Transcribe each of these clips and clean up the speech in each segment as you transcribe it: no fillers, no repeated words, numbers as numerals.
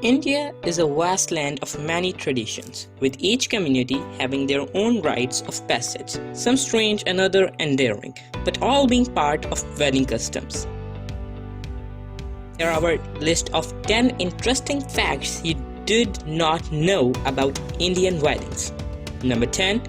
India is a vast land of many traditions, with each community having their own rites of passage, some strange and other endearing, but all being part of wedding customs. Here are our list of 10 interesting facts you did not know about Indian weddings. Number 10.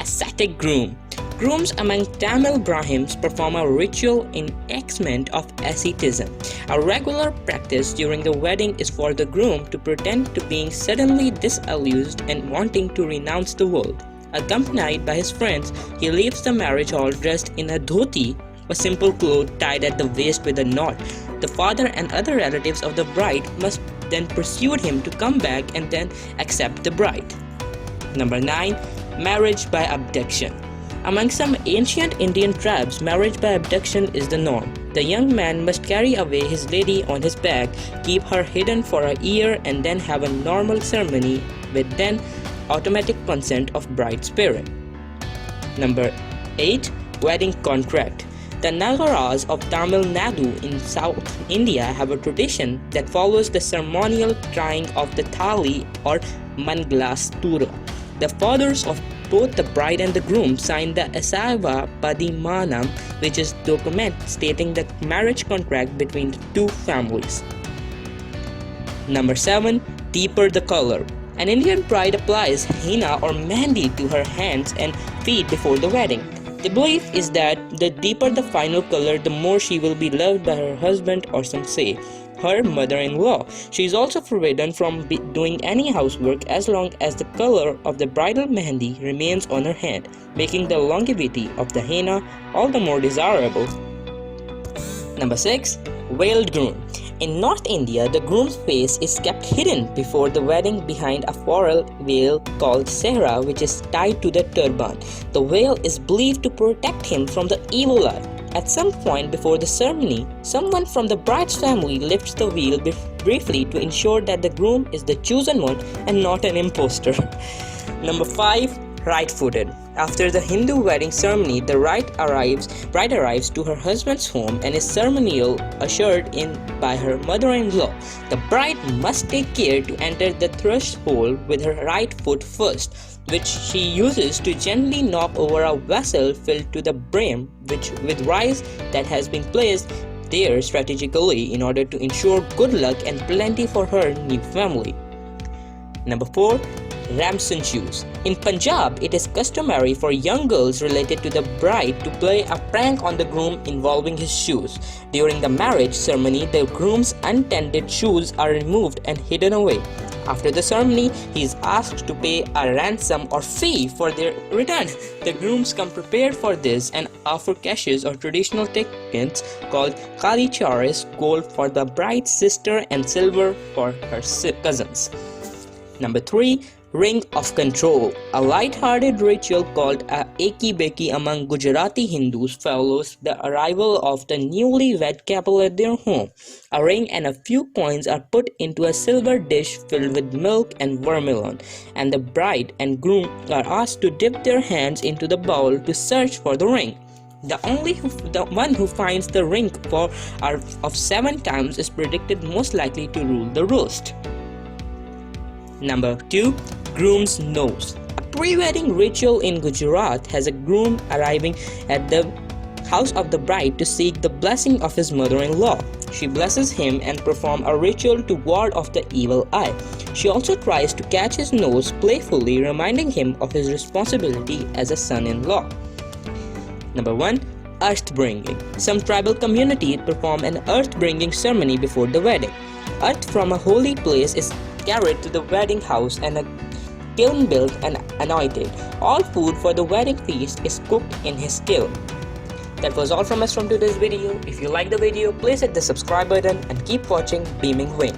Ascetic groom. Grooms among Tamil Brahmins perform a ritual enactment of asceticism. A regular practice during the wedding is for the groom to pretend to being suddenly disillusioned and wanting to renounce the world. Accompanied by his friends, he leaves the marriage hall dressed in a dhoti, a simple cloth tied at the waist with a knot. The father and other relatives of the bride must then persuade him to come back and then accept the bride. Number 9. Marriage by abduction. Among some ancient Indian tribes, marriage by abduction is the norm. The young man must carry away his lady on his back, keep her hidden for a year, and then have a normal ceremony with then automatic consent of bride's parent. Number 8. Wedding contract. The Nagaras of Tamil Nadu in South India have a tradition that follows the ceremonial tying of the thali or mangalastura. The fathers of both the bride and the groom sign the Asaiva Padimanam, which is a document stating the marriage contract between the two families. Number 7. Deeper the color. An Indian bride applies henna or mehndi to her hands and feet before the wedding. The belief is that the deeper the final color, the more she will be loved by her husband, or some say her mother-in-law. She is also forbidden from doing any housework as long as the color of the bridal mehndi remains on her hand, making the longevity of the henna all the more desirable. Number 6. Veiled groom. In North India, the groom's face is kept hidden before the wedding behind a floral veil called sehra, which is tied to the turban. The veil is believed to protect him from the evil eye. At some point before the ceremony, someone from the bride's family lifts the veil briefly to ensure that the groom is the chosen one and not an impostor. Number 5. Right-footed. After the Hindu wedding ceremony, the bride arrives to her husband's home and is ceremonially ushered in by her mother-in-law. The bride must take care to enter the threshold with her right foot first, which she uses to gently knock over a vessel filled to the brim with rice that has been placed there strategically in order to ensure good luck and plenty for her new family. Number 4. Ramson shoes. In Punjab, it is customary for young girls related to the bride to play a prank on the groom involving his shoes. During the marriage ceremony, the groom's untended shoes are removed and hidden away. After the ceremony, he is asked to pay a ransom or fee for their return. The grooms come prepared for this and offer caches or traditional tickets called Kali Charis, gold for the bride's sister and silver for her cousins. Number 3. Ring of control. A light-hearted ritual called a Eki Beki among Gujarati Hindus follows the arrival of the newly-wed couple at their home. A ring and a few coins are put into a silver dish filled with milk and vermilion, and the bride and groom are asked to dip their hands into the bowl to search for the ring. The one who finds the ring of 7 times is predicted most likely to rule the roost. Number 2. Groom's nose. A pre-wedding ritual in Gujarat has a groom arriving at the house of the bride to seek the blessing of his mother-in-law. She blesses him and performs a ritual to ward off the evil eye. She also tries to catch his nose playfully, reminding him of his responsibility as a son-in-law. Number 1. Earth-bringing. Some tribal communities perform an earth-bringing ceremony before the wedding. Earth from a holy place is carried to the wedding house and a kiln built and anointed. All food for the wedding feast is cooked in his kiln. That was all from us from today's video. If you like the video, please hit the subscribe button and keep watching Beaming Wink.